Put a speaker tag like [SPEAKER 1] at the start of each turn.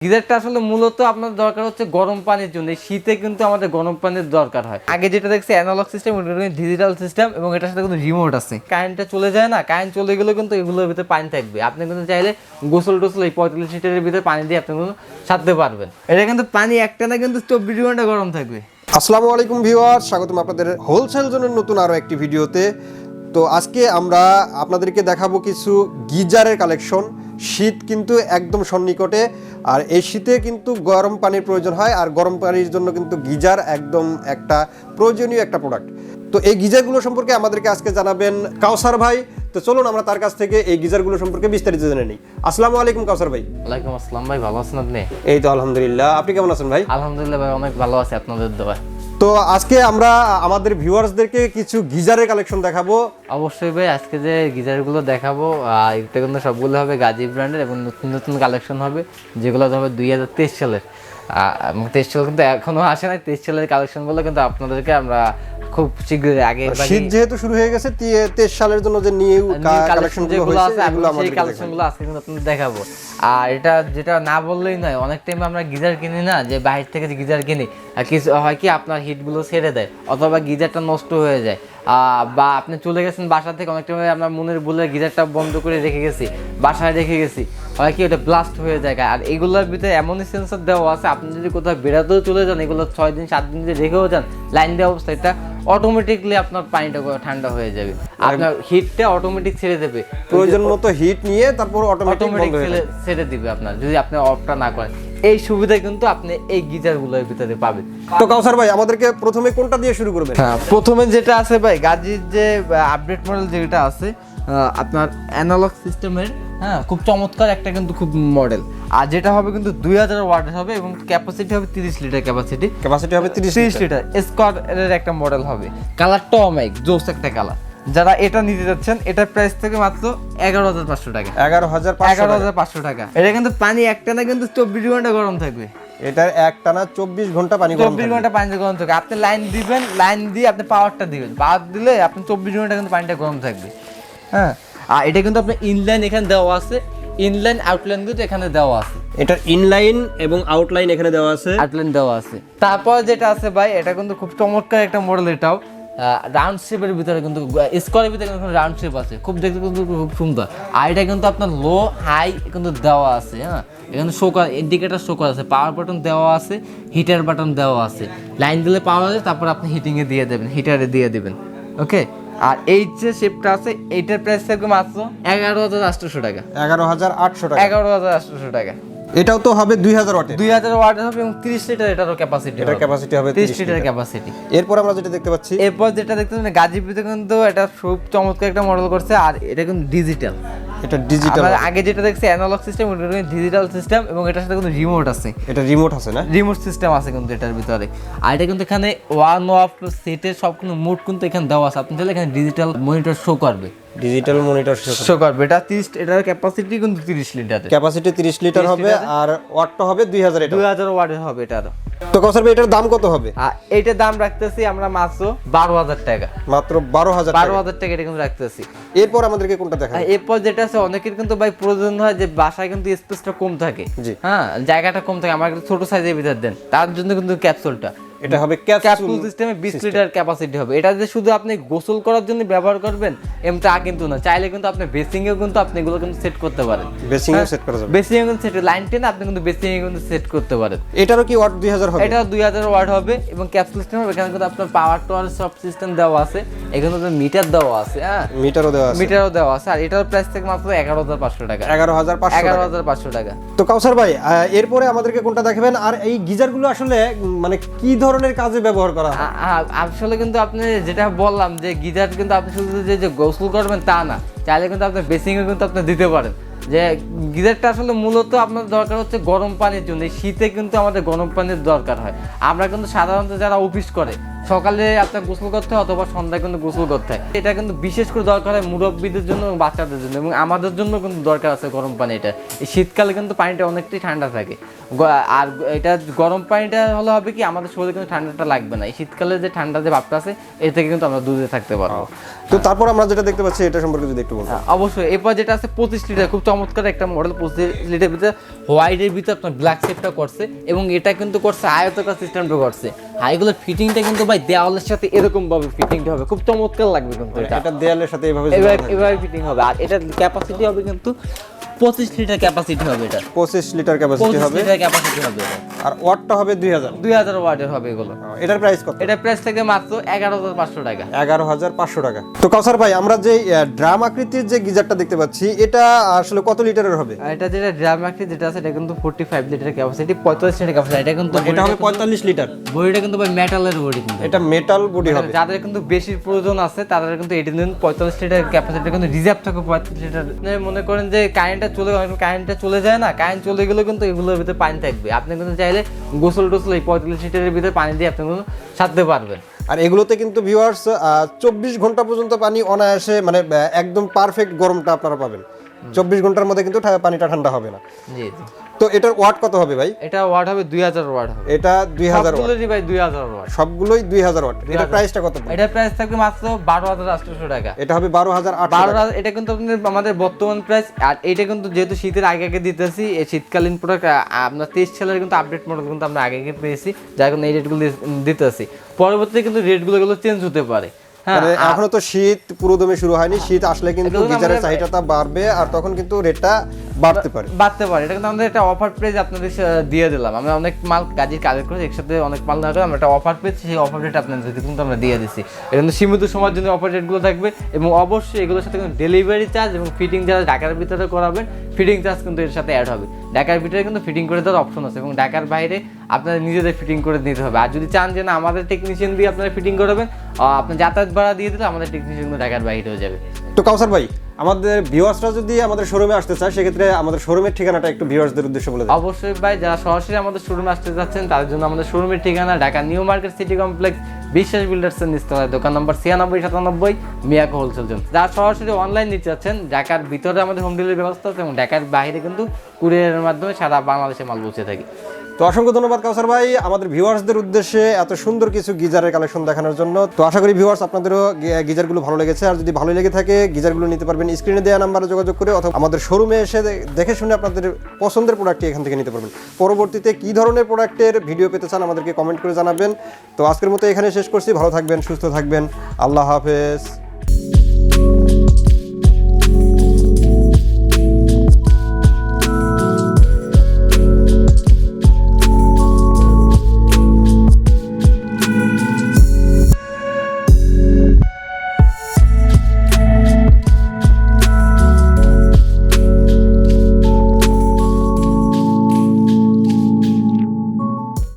[SPEAKER 1] গিজারটা আসলে মূলত আপনার দরকার হচ্ছে গরম পানির জন্য। শীতে কিন্তু আমাদের গরম পানির দরকার হয়। আগে যেটা দেখছি অ্যানালগ সিস্টেম, ডিজিটাল সিস্টেম, এবং এটার সাথে কিন্তু রিমোট আছে। কারেন্টটা চলে যায় না, কারেন্ট চলে গেলেও কিন্তু এগুলোর ভিতরে পানি থাকবে। আপনি কিন্তু চাইলে গোসল টোসল এই 45 লিটারের ভিতরে পানি দিয়ে আপনি কিন্তু সারতে পারবেন। এটা কিন্তু পানি একটানা কিন্তু 24 ঘন্টা গরম থাকবে।
[SPEAKER 2] আসসালামু আলাইকুম ভিউয়ার্স, স্বাগতম আপনাদের হোলসেল জোনের নতুন আরো একটি ভিডিওতে। তো আজকে আমরা আপনাদেরকে দেখাবো কিছু গিজারের কালেকশন। শীত কিন্তু একদম সন্নিকটে, আর এই শীতে কিন্তু গরম পানির প্রয়োজন হয়, আর গরম পানির জন্য কিন্তু গিজার একদম একটা প্রয়োজনীয় একটা প্রোডাক্ট। তো এই গিজারগুলো সম্পর্কে আমাদেরকে আজকে জানাবেন কাউসার ভাই। তো চলুন আমরা তার কাছ থেকে এই গিজারগুলো সম্পর্কে বিস্তারিত জেনে নিই। আসসালামু আলাইকুম কাউসার ভাই।
[SPEAKER 1] ওয়ালাইকুম আসসালাম ভাই, ভালো আছেন আপনি?
[SPEAKER 2] এই তো আলহামদুলিল্লাহ, আপনি কেমন আছেন ভাই?
[SPEAKER 1] আলহামদুলিল্লাহ ভাই, অনেক ভালো আছে আপনাদের দোয়ায়।
[SPEAKER 2] তো আজকে আমরা আমাদের ভিউয়ার্সদেরকে কিছু গিজারের কালেকশন দেখাবো।
[SPEAKER 1] অবশ্যই ভাই, আজকে যে গিজারগুলো দেখাবো এটা কিন্তু সবগুলো হবে গাজি ব্র্যান্ডের, এবং নতুন নতুন কালেকশন হবে, যেগুলো হবে 2023 সালের। 23 সাল কিন্তু এখনো আসে নাই। 23 সালের কালেকশনগুলো কিন্তু আপনাদেরকে আমরা খুব শীঘ্রই, আগে
[SPEAKER 2] শীত যেহেতু শুরু হয়ে গেছে, 23 সালের জন্য যে নিউ কালেকশনগুলো আছে এগুলো
[SPEAKER 1] আমাদের কালেকশনগুলো আজকে কিন্তু আপনাদের দেখাবো। আর এটা যেটা না বললেই নয়, অনেক টাইম আমরা গিজার কিনি না, যে বাইরে থেকে যে গিজার কিনি, আর কিছু হয় কি আপনার হিটগুলো ছেড়ে দেয়, অথবা গিজারটা নষ্ট হয়ে যায়, বা আপনি চলে গেছেন বাসা থেকে, অনেক টাইমে আপনার মনের ভুলে গিজারটা বন্ধ করে রেখে গেছি, বাসায় রেখে গেছি, হয় কি ওটা ব্লাস্ট হয়ে যায়। আর এগুলোর ভিতরে এমনই সেন্সর দেওয়া আছে, আপনি যদি কোথাও বেড়াতেও চলে যান, এগুলো 6 দিন 7 দিন যদি রেখেও যান লাইন দেওয়া অবস্থা, এটা অটোমেটিকলি আপনার পানিটা ঠান্ডা হয়ে যাবে, আপনার হিটটা অটোমেটিক ছেড়ে দেবে।
[SPEAKER 2] প্রয়োজন মতো হিট নিয়ে তারপর অটোমেটিক
[SPEAKER 1] ছেড়ে দিবে আপনার, যদি আপনি অফটা না করেন। এই সুবিধা কিন্তু আপনি এই গিজারগুলোর ভিতরে পাবেন।
[SPEAKER 2] তো কাউসার ভাই, আমাদেরকে প্রথমে কোনটা দিয়ে শুরু করবেন?
[SPEAKER 1] হ্যাঁ, প্রথমে যেটা আছে ভাই, গাজির যে আপডেট মডেল যেটা আছে আপনার অ্যানালগ সিস্টেমের, হ্যাঁ, খুব চমৎকার একটা কিন্তু খুব মডেল। আর যেটা হবে কিন্তু 2000 ওয়াটের হবে, এবং ক্যাপাসিটি হবে 30 লিটার ক্যাপাসিটি হবে 30 লিটার স্কোয়ারের একটা মডেল হবে। কালারটা অনেক জোস একটা কালার। যারা এটা নিতে যাচ্ছেন, এটার প্রাইস থেকে মাত্র 11,500 টাকা। 11,500 টাকা। এটা কিন্তু পানি একটানা কিন্তু 24 ঘন্টা গরম থাকবে।
[SPEAKER 2] এটার একটানা 24 ঘন্টা পানি গরম থাকবে।
[SPEAKER 1] 24 ঘন্টা পানি গরম থাকবে। আপনি লাইন দিবেন, লাইন দিয়ে আপনি পাওয়ারটা দিবেন, পাওয়ার দিলে আপনি 24 ঘন্টা কিন্তু পানিটা গরম থাকবে। হ্যাঁ, আর এটা কিন্তু আপনার ইনলাইন এখানে দেওয়া আছে, ইনলাইন আউটলাইন কিন্তু এখানে দেওয়া আছে।
[SPEAKER 2] এটার ইনলাইন এবং আউটলাইন এখানে দেওয়া আছে,
[SPEAKER 1] আউটলাইন দেওয়া আছে। তারপর যেটা আছে ভাই, এটা কিন্তু খুব চমৎকার একটা মডেল। এটাও রাউন্ড শেপের ভিতরে কিন্তু স্কোয়ারের ভিতরে কিন্তু রাউন্ড শেপ আছে, খুব দেখতে কিন্তু খুব সুন্দর। আর এটা কিন্তু আপনার লো হাই কিন্তু দেওয়া আছে। হ্যাঁ, এখানে শোকার ইন্ডিকেটার শোকার আছে, পাওয়ার বাটন দেওয়া আছে, হিটার বাটন দেওয়া আছে। লাইন দিলে পাওয়ার আছে, তারপর আপনি হিটিংয়ে দিয়ে দেবেন, হিটারে দিয়ে দেবেন। ওকে, আর এই যে শেপটা আছে, এইটার প্রাইস থাকবে মাত্র 11,800 টাকা।
[SPEAKER 2] 11,800 টাকা।
[SPEAKER 1] 11,800 টাকা।
[SPEAKER 2] এটাও তো হবে 2000 ওয়াটের।
[SPEAKER 1] 2000 ওয়াটের হবে, এবং 30 লিটার এটারও ক্যাপাসিটি।
[SPEAKER 2] এটার ক্যাপাসিটি হবে
[SPEAKER 1] 30 লিটার ক্যাপাসিটি।
[SPEAKER 2] এরপর আমরা যেটা দেখতে পাচ্ছি,
[SPEAKER 1] গাজীপুরে কিন্তু এটা খুব চমৎকার একটা মডেল করছে, আর এটা কিন্তু ডিজিটাল।
[SPEAKER 2] এটা ডিজিটাল।
[SPEAKER 1] আমরা আগে যেটা দেখছি অ্যানালগ সিস্টেম, এটা ডিজিটাল সিস্টেম, এবং এটার সাথে কিন্তু রিমোট আছে।
[SPEAKER 2] এটা রিমোট আছে না?
[SPEAKER 1] রিমোট সিস্টেম আছে কিন্তু এটার ভিতরে। আর এটা কিন্তু এখানে ওয়ান অফ সেটের সব কিন্তু মোড কিন্তু এখানে দেওয়া আছে। আপনি চাইলে এখানে ডিজিটাল মনিটর শো করবে,
[SPEAKER 2] ডিজিটাল মনিটর
[SPEAKER 1] শো করবে। এটা 30, এটার ক্যাপাসিটি কিন্তু 30 লিটার।
[SPEAKER 2] ক্যাপাসিটি 30 লিটার হবে, আর ওয়াটটা হবে 2000। এটা
[SPEAKER 1] 2000 ওয়াটের হবে এটার।
[SPEAKER 2] তো কাউসার ভাই, এটার দাম কত হবে?
[SPEAKER 1] এইটার দাম রাখতেছি আমরা মাত্র 12,000 টাকা।
[SPEAKER 2] মাত্র 12,000
[SPEAKER 1] টাকা এটা কিন্তু রাখতেছি।
[SPEAKER 2] এরপর আমাদেরকে কোনটা দেখাবেন?
[SPEAKER 1] এরপর যেটা আছে, অনেকের কিন্তু ভাই প্রয়োজন হয় যে বাসায় কিন্তু স্পেসটা কম থাকে, হ্যাঁ, জায়গাটা কম থাকে, আমার কিন্তু ছোট সাইজের ভিতর দেন, তার জন্য কিন্তু ক্যাপসুলটা,
[SPEAKER 2] এটা হবে
[SPEAKER 1] ক্যাপসুল সিস্টেমে 20 লিটার ক্যাপাসিটি হবে। এটা যে শুধু আপনি গোসল করার জন্য ব্যবহার করবেন এমটা কিন্তু না, চাইলে কিন্তু আপনি বেসিংয়েও কিন্তু আপনি এগুলো কিন্তু সেট করতে পারেন।
[SPEAKER 2] বেসিংয়েও সেট করা যাবে।
[SPEAKER 1] বেসিংয়ে কিন্তু সেট, লাইন টেনে আপনি কিন্তু বেসিংয়ে কিন্তু সেট করতে পারেন।
[SPEAKER 2] এটারও কি ওয়াট 2000 হবে?
[SPEAKER 1] এটা 2000 ওয়াট হবে, এবং ক্যাপসুল সিস্টেম হবে। এখানে কিন্তু আপনার পাওয়ার টাওয়ার সব সিস্টেম দেওয়া আছে, এখানে তো মিটার দেওয়া আছে। হ্যাঁ,
[SPEAKER 2] মিটারও দেওয়া আছে।
[SPEAKER 1] আর এটার প্রাইস থেকে মাত্র 11,500 টাকা।
[SPEAKER 2] 11,500
[SPEAKER 1] টাকা।
[SPEAKER 2] তো কাউসার ভাই, এরপরে আমাদেরকে কোনটা দেখাবেন? আর এই গিজারগুলো আসলে মানে কি ধরনের কাজে ব্যবহার করা হয়?
[SPEAKER 1] আসলে কিন্তু আপনি যেটা বললাম, যে গিজার কিন্তু আপনি শুধু যে গোসল করবেন তা না, চাইলে কিন্তু আপনি বেসিংয়ে কিন্তু আপনি দিতে পারেন। যে গিজারটা আসলে মূলত আপনার দরকার হচ্ছে গরম পানির জন্য। শীতে কিন্তু আমাদের গরম পানির দরকার হয়। আমরা কিন্তু সাধারণত যারা অফিস করে, সকালে আপনার গোসল করতে হয় অথবা সন্ধ্যায় কিন্তু গোসল করতে হয়। এটা কিন্তু বিশেষ করে দরকার হয় মুরব্বীদের জন্য এবং বাচ্চাদের জন্য, এবং আমাদের জন্য কিন্তু দরকার আছে গরম পানি। এটা এই শীতকালে কিন্তু পানিটা অনেকটাই ঠান্ডা থাকে, আর এটা গরম পানিটা হলে হবে কি আমাদের শরীরে কিন্তু ঠান্ডাটা লাগবে না। এই শীতকালে যে ঠান্ডা যে ভাবটা আছে এর থেকে কিন্তু আমরা দূরে থাকতে পারবো।
[SPEAKER 2] তো তারপর আমরা যেটা দেখতে পাচ্ছি এটা সম্পর্কে যদি একটু বলুন।
[SPEAKER 1] অবশ্যই এরপর যেটা আছে 25 লিটার, খুব চমৎকার একটা মডেল। 25 লিটার ভিতরে হোয়াইটের ভিতরে আপনার ব্ল্যাক শেপটা করছে, এবং এটা কিন্তু করছে আয়তাকার সিস্টেমটা করছে। আর এগুলোর ফিটিংটা কিন্তু ভাই দেওয়ালের সাথে এরকম ভাবে ফিটিংটা হবে, খুব চমৎকার লাগবে কিন্তু
[SPEAKER 2] এটা দেয়ালের সাথে
[SPEAKER 1] এভাবে ফিটিং হবে। আর এটা ক্যাপাসিটি হবে কিন্তু 25 লিটার ক্যাপাসিটি হবে। এটা
[SPEAKER 2] 25 লিটার ক্যাপাসিটি হবে।
[SPEAKER 1] 25 লিটার ক্যাপাসিটি হবে এটা।
[SPEAKER 2] আর ওয়াটটা হবে 2000
[SPEAKER 1] ওয়াটের হবে এগুলো।
[SPEAKER 2] এটার প্রাইস কত?
[SPEAKER 1] এটা প্রাইস থেকে মাত্র 11,500 টাকা।
[SPEAKER 2] 11,500 টাকা। তো কাউসার ভাই, আমরা যে ড্রাম আকৃতির যে গিজারটা দেখতে পাচ্ছি এটা আসলে কত লিটারের হবে?
[SPEAKER 1] এটা যেটা ড্রাম আকৃতি যেটা আছে এটা কিন্তু 45 লিটার ক্যাপাসিটি, 45 লিটার ক্যাপাসিটি। এটা কিন্তু
[SPEAKER 2] এটা হবে 45 লিটার।
[SPEAKER 1] বডিটা কিন্তু ভাই মেটালের বডি, কিন্তু
[SPEAKER 2] এটা মেটাল বডি হবে।
[SPEAKER 1] যাদের কিন্তু বেশি প্রয়োজন আছে তাদের কিন্তু এটা দিন 45 লিটার ক্যাপাসিটি কিন্তু রিজার্ভ থাকে 45 লিটার। মনে করেন যে কারেন্টটা চলে যায় না, কারেন্ট চলে গেলেও কিন্তু এগুলোর ভিতরে পানি থাকবে। আপনি কিন্তু চাইলে গোসল টোসল এই 45 লিটারের ভিতরে পানি দিয়ে আপনি কিন্তু সারতে পারবেন।
[SPEAKER 2] আর এগুলোতে কিন্তু ভিউয়ার্স 24 ঘন্টা পর্যন্ত পানি অনায়াসে, মানে একদম পারফেক্ট গরমটা আপনারা পাবেন। 24 ঘন্টার মধ্যে কিন্তু পানিটা ঠান্ডা হবে না।
[SPEAKER 1] জি জি।
[SPEAKER 2] তো এটার ওয়াট কত হবে ভাই?
[SPEAKER 1] এটা ওয়াট হবে 2000 ওয়াট হবে।
[SPEAKER 2] এটা 2000 ওয়াট।
[SPEAKER 1] সবগুলোই ভাই 2000 ওয়াট।
[SPEAKER 2] সবগুলোই 2000 ওয়াট। এটা প্রাইসটা কত?
[SPEAKER 1] এটা প্রাইস থাকবে মাত্র 12,800 টাকা।
[SPEAKER 2] এটা হবে 12,800 টাকা।
[SPEAKER 1] এটা কিন্তু আমাদের বর্তমান প্রাইস। আর এটা কিন্তু যেহেতু শীতের আগে দিতেছি, এই শীতকালীন প্রোডাক্ট আপনার 23 সালের কিন্তু আপডেট মডেল কিন্তু আমরা আগে পেয়েছি, যার কারণে এই রেটগুলো দিতেছি। পরবর্তীতে কিন্তু রেটগুলো চেঞ্জ হতে পারে।
[SPEAKER 2] মানে এখনো তো শীত পুরোদমে শুরু হয়নি, শীত আসলে কিন্তু গিজারের চাহিদাটা বাড়বে, আর তখন কিন্তু রেটটা বাড়তে পারে।
[SPEAKER 1] এটা কিন্তু আমাদের একটা অফার প্রাইস আপনাদের দিয়ে দিলাম। আমরা অনেক মাল গাজির কালেক্ট করে একসাথে অনেক মাল না করে আমরা একটা অফার পেয়েছি, সেই অফার রেট আপনাদেরকে কিন্তু আমরা দিয়ে দিচ্ছি। এটা কিন্তু সীমিত সময়ের জন্য অফার রেটগুলো থাকবে, এবং অবশ্যই এগুলোর সাথে কিন্তু ডেলিভারি চার্জ এবং ফিটিং যারা ঢাকার ভিতরে করাবেন ফিটিং চার্জ কিন্তু এর সাথে অ্যাড হবে। ঢাকার ভিতরে কিন্তু ফিটিং করে দেওয়ার অপশন আছে, এবং ঢাকার বাইরে আপনাদের নিজেদের ফিটিং করে দিতে হবে। আর যদি চান যে না আমাদের টেকনিশিয়ান দিয়ে আপনারা ফিটিং করবেন, আপনি যাতায়াত ভাড়া দিয়ে দিলে আমাদের টেকনিশিয়ান ঢাকার বাইরে হয়ে যাবে।
[SPEAKER 2] তো কাউসার ভাই, আমাদের ভিউয়ার্সরা যদি আমাদের শোরুমে আসতে চায় সেক্ষেত্রে আমাদের শোরুমের ঠিকানাটা একটু ভিউয়ার্সদের উদ্দেশ্যে বলে দিন।
[SPEAKER 1] অবশ্যই ভাই, যারা সরাসরি আমাদের শোরুমে আসতে যাচ্ছেন তাদের জন্য আমাদের শোরুমের ঠিকানা Dhaka new market city complex, বিশ্বাস বিল্ডার্সের নিচতলায়, দোকান নম্বর 9697 মিয়াকো হোলসেল জোন। যারা সরাসরি অনলাইন নিতে চাচ্ছেন, ঢাকার ভিতরে আমাদের হোম ডেলিভারি ব্যবস্থা আছে, এবং ঢাকার বাইরে কিন্তু কুরিয়ারের মাধ্যমে সারা বাংলাদেশে মাল পৌঁছে থাকি।
[SPEAKER 2] তো অসংখ্য ধন্যবাদ কাউসার ভাই আমাদের ভিউয়ার্সদের উদ্দেশ্যে এত সুন্দর কিছু গিজারের কালেকশন দেখানোর জন্য। তো আশা করি ভিউয়ার্স আপনাদেরও গিজারগুলো ভালো লেগেছে, আর যদি ভালো লেগে থাকে গিজারগুলো নিতে পারবেন স্ক্রিনে দেওয়া নাম্বারে যোগাযোগ করে, অথবা আমাদের শোরুমে এসে দেখে শুনে আপনাদের পছন্দের প্রোডাক্টটি এখান থেকে নিতে পারবেন। পরবর্তীতে কী ধরনের প্রোডাক্টের ভিডিও পেতে চান আমাদেরকে কমেন্ট করে জানাবেন। তো আজকের মতো এখানে শেষ করছি। ভালো থাকবেন, সুস্থ থাকবেন, আল্লাহ হাফেজ।